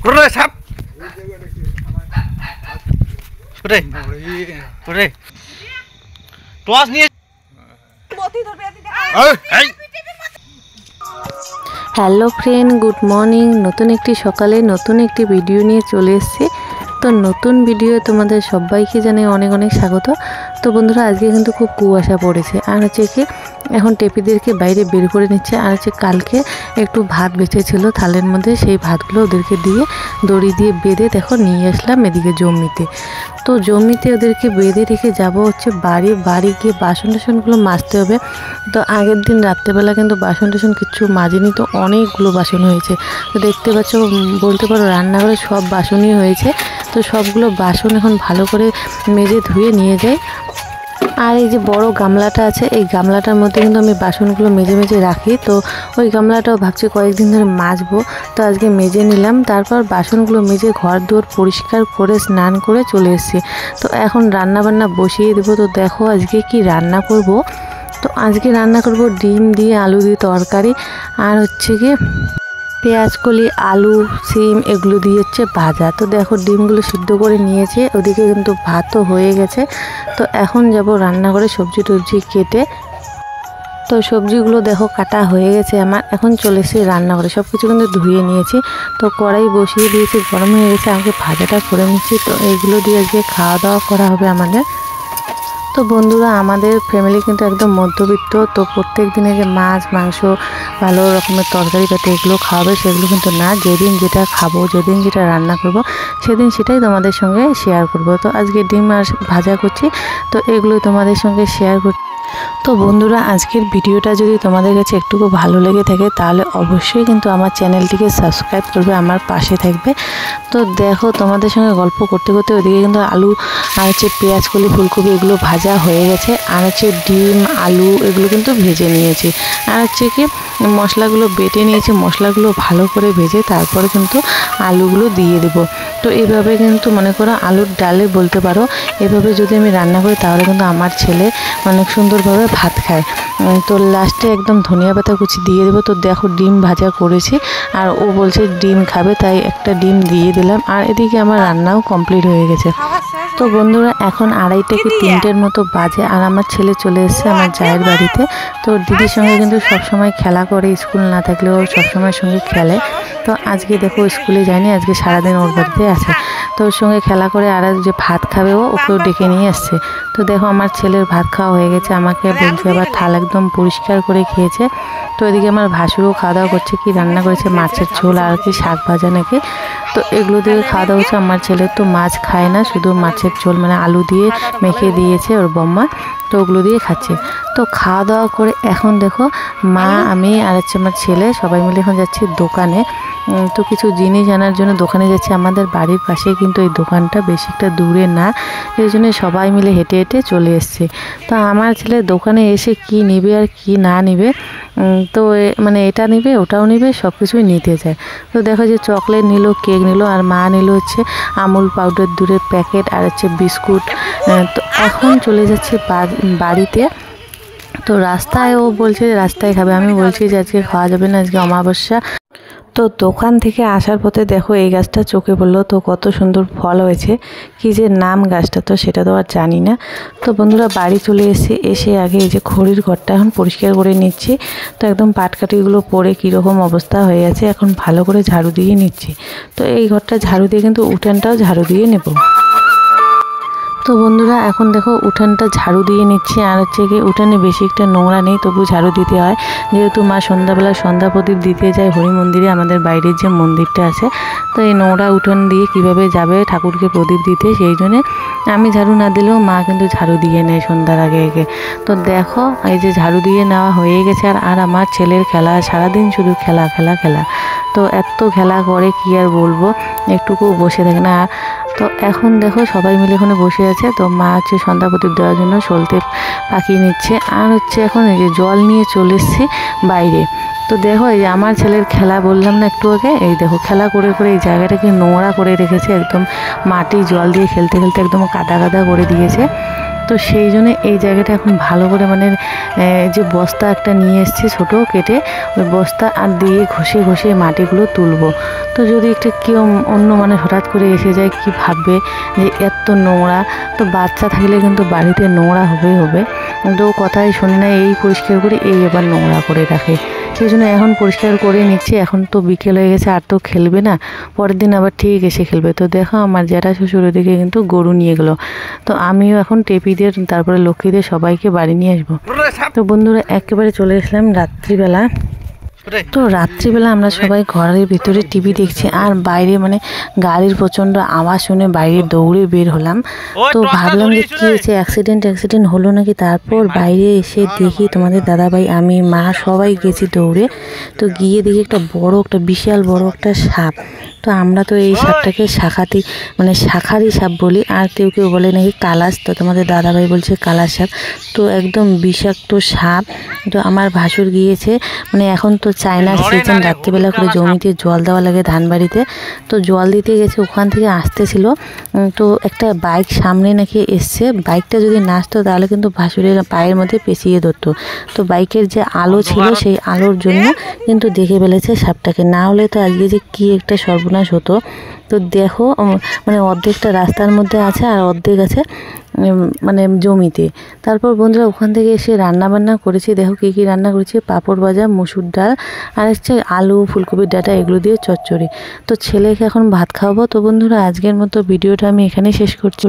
Udah sap. Udah. Udah. Tuas nih. Hello friend, good morning. নতুন একটি সকালে নতুন একটি ভিডিও নিয়ে চলে এসেছি। তো নতুন ভিডিও তোমাদের সবাইকে জানাই অনেক অনেক স্বাগত। তো বন্ধুরা, আজকে কিন্তু খুব কুয়াশা পড়েছে, আর হচ্ছে কি এখন টেপিদেরকে বাইরে বের করে নিচ্ছে। আর হচ্ছে কালকে একটু ভাত বেঁচেছিল থালের মধ্যে, সেই ভাতগুলো ওদেরকে দিয়ে দড়ি দিয়ে বেঁধে দেখো নিয়ে আসলাম এদিকে জমিতে। তো জমিতে ওদেরকে বেঁধে রেখে যাব হচ্ছে বাড়ি গিয়ে বাসন টাসনগুলো মাজতে হবে। তো আগের দিন রাত্রেবেলা কিন্তু বাসন টাসন কিচ্ছু মাজিনি, তো অনেকগুলো বাসন হয়েছে। তো দেখতে পাচ্ছ, বলতে পারো রান্নাঘরে সব বাসনই হয়েছে। তো সবগুলো বাসন এখন ভালো করে মেজে ধুয়ে নিয়ে যাই। আর এই যে বড় গামলাটা আছে, এই গামলাটার মধ্যে কিন্তু আমি বাসনগুলো মেজে মেজে রাখি। তো ওই গামলাটাও ভাবছি কয়েকদিন ধরে মাজবো, তো আজকে মেজে নিলাম। তারপর বাসনগুলো মেজে ঘর দুয়ার পরিষ্কার করে স্নান করে চলে এসেছি। তো এখন রান্না বান্না বসিয়ে দেবো। তো দেখো আজকে কি রান্না করব। তো আজকে রান্না করব ডিম দিয়ে আলু দিয়ে তরকারি, আর হচ্ছে গিয়ে পেঁয়াজকলি, আলু, সিম এগুলো দিয়ে হচ্ছে ভাজা। তো দেখো ডিমগুলো সিদ্ধ করে নিয়েছে, ওদিকে কিন্তু ভাতও হয়ে গেছে। তো এখন যাব রান্নাঘরে সবজি টবজি কেটে। তো সবজিগুলো দেখো কাটা হয়ে গেছে আমার। এখন চলে এসেছি রান্নাঘরে, সব কিছু কিন্তু ধুয়ে নিয়েছি। তো কড়াই বসিয়ে দিয়েছি, গরম হয়ে গেছে, আগে ভাজাটা করে নিচ্ছি। তো এইগুলো দিয়ে আজকে খাওয়া দাওয়া করা হবে আমাদের। তো বন্ধুরা, আমাদের ফ্যামিলি কিন্তু একদম মধ্যবিত্ত। তো প্রত্যেক দিনে যে মাছ মাংস ভালো রকমের তরকারি পাতি এগুলো খাওয়াবে সেগুলো কিন্তু না। যেদিন যেটা খাবো, যেদিন যেটা রান্না করব, সেদিন সেটাই তোমাদের সঙ্গে শেয়ার করব। তো আজকে ডিম আর ভাজা করছি, তো এগুলো তোমাদের সঙ্গে শেয়ার করছি। তো বন্ধুরা, আজকের ভিডিওটা যদি তোমাদের কাছে একটুকু ভালো লেগে থাকে তাহলে অবশ্যই কিন্তু আমার চ্যানেলটিকে সাবস্ক্রাইব করবে, আমার পাশে থাকবে। তো দেখো তোমাদের সঙ্গে গল্প করতে করতে ওদিকে কিন্তু আলু আর হচ্ছে পেঁয়াজকলি, ফুলকপি এগুলো ভাজা হয়ে গেছে। আর হচ্ছে ডিম আলু এগুলো কিন্তু ভেজে নিয়েছি। আর হচ্ছে কি মশলাগুলো বেটে নিয়েছি, মশলাগুলো ভালো করে ভেজে তারপরে কিন্তু আলুগুলো দিয়ে দেবো। তো এইভাবে কিন্তু মনে করো আলুর ডালে বলতে পারো, এভাবে যদি আমি রান্না করি তাহলে কিন্তু আমার ছেলে অনেক সুন্দরভাবে ভাত খায়। তো লাস্টে একদম ধনিয়া পাতা কুচি দিয়ে দেবো। তো দেখো ডিম ভাজা করেছি, আর ও বলছে ডিম খাবে, তাই একটা ডিম দিয়ে দিলাম। আর এদিকে আমার রান্নাও কমপ্লিট হয়ে গেছে। তো বন্ধুরা, এখন 2:30 কি 3টের মতো বাজে, আর আমার ছেলে চলে এসেছে আমার জায়ের বাড়িতে। তো দিদির সঙ্গে কিন্তু সবসময় খেলা করে, স্কুল না থাকলেও সবসময় সঙ্গে খেলে। তো আজকে দেখো স্কুলে যায়নি, আজকে সারাদিন ওর বাড়িতে আছে। তো ওর সঙ্গে খেলা করে, আর যে ভাত খাবে ওকেও ডেকে নিয়ে আসছে। তো দেখো আমার ছেলের ভাত খাওয়া হয়ে গেছে, আমাকে বলছে আবার থাল একদম পরিষ্কার করে খেয়েছে। তো এদিকে আমার ভাসুরও খাওয়া দাওয়া করছে, কি রান্না করেছে মাছের ঝোল আর কি শাক ভাজা নাকি। তো এগুলো দিয়ে খাওয়া দাওয়া হচ্ছে। আমার ছেলে তো মাছ খায় না, শুধু মাছের ঝোল মানে আলু দিয়ে মেখে দিয়েছে ওর বম্মা, তো ওগুলো দিয়ে খাচ্ছে। তো খাওয়া দাওয়া করে এখন দেখো মা, আমি আর হচ্ছে আমার ছেলে সবাই মিলে এখন যাচ্ছি দোকানে। তো কিছু জিনিস আনার জন্য দোকানে যাচ্ছি। আমাদের বাড়ির পাশে কিন্তু এই দোকানটা বেশি একটা দূরে না, এই জন্য সবাই মিলে হেঁটে হেঁটে চলে এসছে। তো আমার ছেলে দোকানে এসে কি নেবে আর কি না নেবে, তো মানে এটা নেবে ওটাও নেবে, সব কিছুই নিতে চায়। তো দেখো যে চকলেট নিল, কেক নিল, আর মা নিল হচ্ছে আমুল পাউডার দুধের প্যাকেট আর হচ্ছে বিস্কুট। তো এখন চলে যাচ্ছে বাড়িতে। তো রাস্তায় ও বলছে যে রাস্তায় খাবে, আমি বলছি যে আজকে খাওয়া যাবে না, আজকে অমাবস্যা। তো দোকান থেকে আসার পথে দেখো এই গাছটা চোখে পড়লো। তো কত সুন্দর ফল হয়েছে, কি যে নাম গাছটা তো সেটা তো আর জানি না। তো বন্ধুরা, বাড়ি চলে এসে আগে এই যে খড়ির ঘরটা এখন পরিষ্কার করে নিচ্ছি। তো একদম পাটকাঠিগুলো পড়ে কীরকম অবস্থা হয়ে আছে, এখন ভালো করে ঝাড়ু দিয়ে নিচ্ছি। তো এই ঘরটা ঝাড়ু দিয়ে কিন্তু উঠানটাও ঝাড়ু দিয়ে নেব। তো বন্ধুরা, এখন দেখো উঠানটা ঝাড়ু দিয়ে নিচ্ছি। আর হচ্ছে কি উঠানে বেশি একটা নোংরা নেই, তবু ঝাড়ু দিতে হয়, যেহেতু মা সন্ধ্যাবেলা সন্ধ্যা প্রদীপ দিতে যায় হরি মন্দিরে, আমাদের বাইরের যে মন্দিরটা আছে। তো এই নোংরা উঠান দিয়ে কিভাবে যাবে ঠাকুরকে প্রদীপ দিতে, সেই জন্যে আমি ঝাড়ু না দিলেও মা কিন্তু ঝাড়ু দিয়ে নেয় সন্ধ্যার আগে আগে। তো দেখো এই যে ঝাড়ু দিয়ে নেওয়া হয়ে গেছে। আর আমার ছেলের খেলা, সারাদিন শুধু খেলা খেলা খেলা। তো এত খেলা করে কি আর বলবো, একটুকু বসে থাকে না। তো এখন দেখো সবাই মিলে এখানে বসে আছে। তো মা হচ্ছে সন্ধ্যা প্রদীপ দেওয়ার জন্য সলতে পাকিয়ে নিচ্ছে। আর হচ্ছে এখন এই যে জল নিয়ে চলে এসেছি বাইরে। তো দেখো এই যে আমার ছেলের খেলা বললাম না একটু আগে, এই দেখো খেলা করে করে এই জায়গাটাকে নোংরা করে রেখেছে, একদম মাটি জল দিয়ে খেলতে খেলতে একদম কাদা কাদা করে দিয়েছে। তো সেই জন্য এই জায়গাটা এখন ভালো করে মানে যে বস্তা একটা নিয়ে এসেছি ছোটো কেটে, ওই বস্তা আর দিয়ে ঘষে ঘষে মাটিগুলো তুলবো। তো যদি একটা কেউ অন্য মানে হঠাৎ করে এসে যায় কি ভাববে যে এত নোংরা, তো বাচ্চা থাকলে কিন্তু বাড়িতে নোংরা হবেই হবে, কিন্তু কথাই শুনে না, এই পরিষ্কার করে এই এবার নোংরা করে রাখে। সেই জন্য এখন পরিষ্কার করে নিচ্ছি। এখন তো বিকেল হয়ে গেছে, আর তো খেলবে না, পরের দিন আবার ঠিক এসে খেলবে। তো দেখো আমার জ্যাঠা শ্বশুর ওদিকে কিন্তু গরু নিয়ে গেলো, তো আমিও এখন টেপিদের তারপরে লক্ষ্মীদের সবাইকে বাড়ি নিয়ে আসবো। তো বন্ধুরা একেবারে চলে আসলাম রাত্রিবেলা। তো রাত্রিবেলা আমরা সবাই ঘরের ভিতরে টিভি দেখছি, আর বাইরে মানে গাড়ির প্রচণ্ড আওয়াজ শুনে বাইরে দৌড়ে বের হলাম। তো ভাবলাম যে কী হয়েছে, অ্যাক্সিডেন্ট হলো নাকি। তারপর বাইরে এসে দেখি তোমাদের দাদাভাই, আমি, মা সবাই গেছি দৌড়ে। তো গিয়ে দেখি একটা বিশাল বড় একটা সাপ। তো আমরা তো এই সাপটাকে শাখারি সাপ বলি, আর কেউ কেউ বলে নাকি কালাস। তো তোমাদের দাদাভাই বলছে কালাস সাপ। তো একদম বিষাক্ত সাপ। তো আমার ভাসুর গিয়েছে, মানে এখন তো চায়নার সিজন, রাত্রিবেলা করে জমিতে জল দেওয়া লাগে ধান বাড়িতে। তো জল দিতে গেছে, ওখান থেকে আসতেছিল, তো একটা বাইক সামনে নাকি এসছে। বাইকটা যদি না আসতো তাহলে কিন্তু ভাসুরের পায়ের মধ্যে পেঁচিয়ে ধরতো। তো বাইকের যে আলো ছিল সেই আলোর জন্য কিন্তু দেখে ফেলেছে সাপটাকে, না হলে তো আজকে যে কী একটা সর্বনাশ হতো। তো দেখো মানে অর্ধেকটা রাস্তার মধ্যে আছে আর অর্ধেক আছে মানে জমিতে। তারপর বন্ধুরা ওখান থেকে এসে রান্না বান্না করেছি। দেখো কী কী রান্না করেছি, পাঁপড় ভাজা, মুসুর ডাল, আর হচ্ছে আলু ফুলকপির ডাঁটা, এগুলো দিয়ে চচ্চড়ি। তো ছেলেকে এখন ভাত খাওয়াবো। তো বন্ধুরা আজকের মতো ভিডিওটা আমি এখানেই শেষ করছি।